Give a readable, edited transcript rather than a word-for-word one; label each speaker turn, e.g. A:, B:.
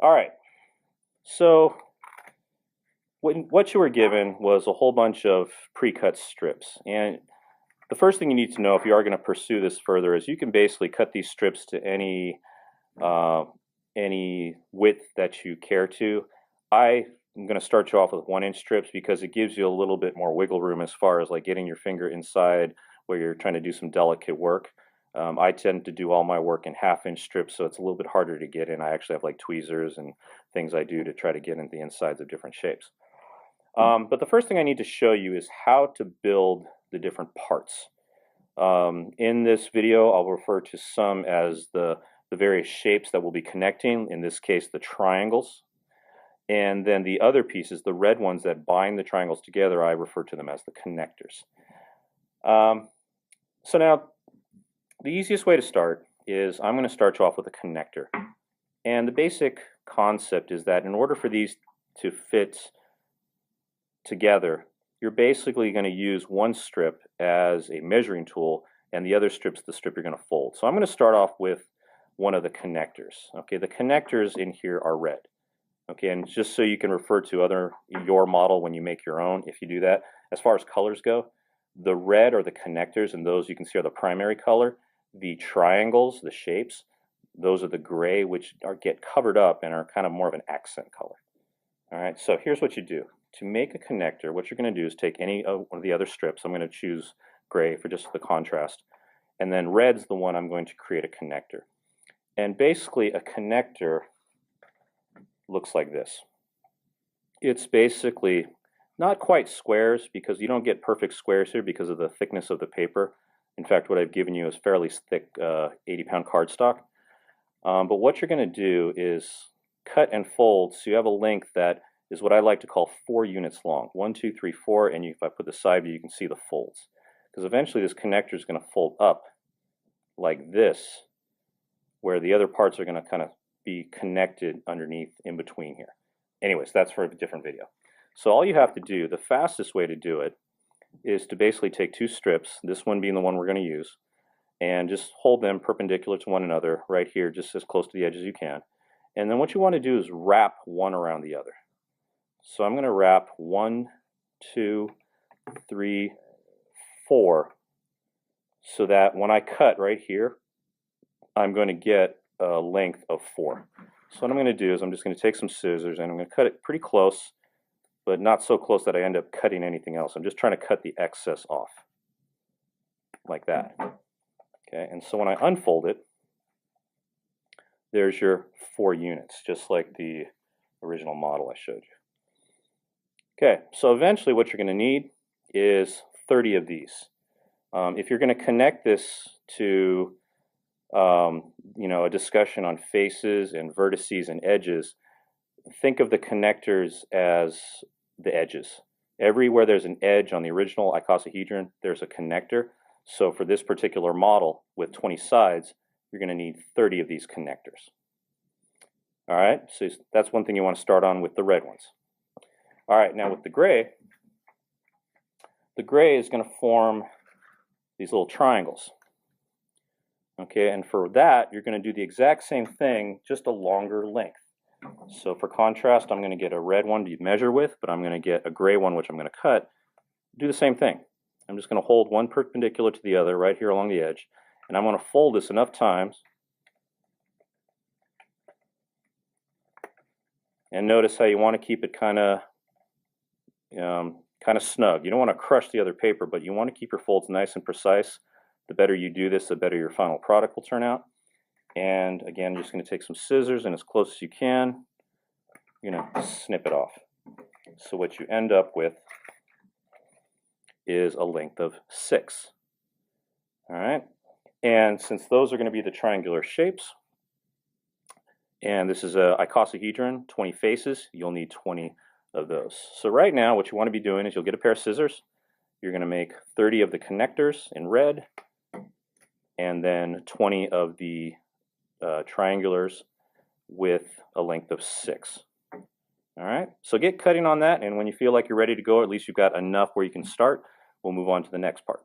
A: All right, so what you were given was a whole bunch of pre-cut strips, and the first thing you need to know if you are going to pursue this further is you can basically cut these strips to any width that you care to. I'm going to start you off with 1-inch strips because it gives you a little bit more wiggle room as far as like getting your finger inside where you're trying to do some delicate work. I tend to do all my work in 1/2-inch strips, so it's a little bit harder to get in. I actually have like tweezers and things I do to try to get into the insides of different shapes. But the first thing I need to show you is how to build the different parts. In this video, I'll refer to some as the various shapes that we'll be connecting, in this case the triangles. And then the other pieces, the red ones that bind the triangles together, I refer to them as the connectors. So now, the easiest way to start is I'm going to start you off with a connector. And the basic concept is that in order for these to fit together, you're basically going to use one strip as a measuring tool and the other strip's the strip you're going to fold. So I'm going to start off with one of the connectors. Okay, the connectors in here are red. Okay, and just so you can refer to your model when you make your own, if you do that. As far as colors go, the red are the connectors, and those you can see are the primary color. The triangles, the shapes, those are the gray, which get covered up and are kind of more of an accent color. All right, so here's what you do. To make a connector, what you're going to do is take any of one of the other strips. I'm going to choose gray for just the contrast. And then red's the one I'm going to create a connector. And basically a connector looks like this. It's basically not quite squares because you don't get perfect squares here because of the thickness of the paper. In fact, what I've given you is fairly thick 80-pound cardstock. But what you're going to do is cut and fold so you have a length that is what I like to call 4 units long. 1, 2, 3, 4, and if I put the side view, you can see the folds. Because eventually this connector is going to fold up like this, where the other parts are going to kind of be connected underneath in between here. Anyways, that's for a different video. So all you have to do, the fastest way to do it, is to basically take 2 strips, this one being the one we're going to use, and just hold them perpendicular to one another right here, just as close to the edge as you can. And then what you want to do is wrap one around the other. So I'm going to wrap 1, 2, 3, 4, so that when I cut right here, I'm going to get a length of 4. So what I'm going to do is I'm just going to take some scissors and I'm going to cut it pretty close, but not so close that I end up cutting anything else. I'm just trying to cut the excess off, like that. Okay, and so when I unfold it, there's your 4 units, just like the original model I showed you. Okay, so eventually what you're going to need is 30 of these. If you're going to connect this to a discussion on faces and vertices and edges, think of the connectors as the edges. Everywhere there's an edge on the original icosahedron, there's a connector. So for this particular model with 20 sides, you're going to need 30 of these connectors. All right, so that's one thing you want to start on with the red ones. All right, now with the gray is going to form these little triangles. Okay, and for that, you're going to do the exact same thing, just a longer length. So for contrast, I'm going to get a red one to measure with, but I'm going to get a gray one, which I'm going to cut. Do the same thing. I'm just going to hold one perpendicular to the other right here along the edge, and I'm going to fold this enough times. And notice how you want to keep it kind of snug. You don't want to crush the other paper, but you want to keep your folds nice and precise. The better you do this, the better your final product will turn out. And again, I'm just going to take some scissors and as close as you can, you're going to snip it off. So what you end up with is a length of 6. All right. And since those are going to be the triangular shapes, and this is a icosahedron, 20 faces, you'll need 20 of those. So right now, what you want to be doing is you'll get a pair of scissors. You're going to make 30 of the connectors in red, and then 20 of the triangulars with a length of 6. All right, so get cutting on that, and when you feel like you're ready to go, at least you've got enough where you can start, we'll move on to the next part.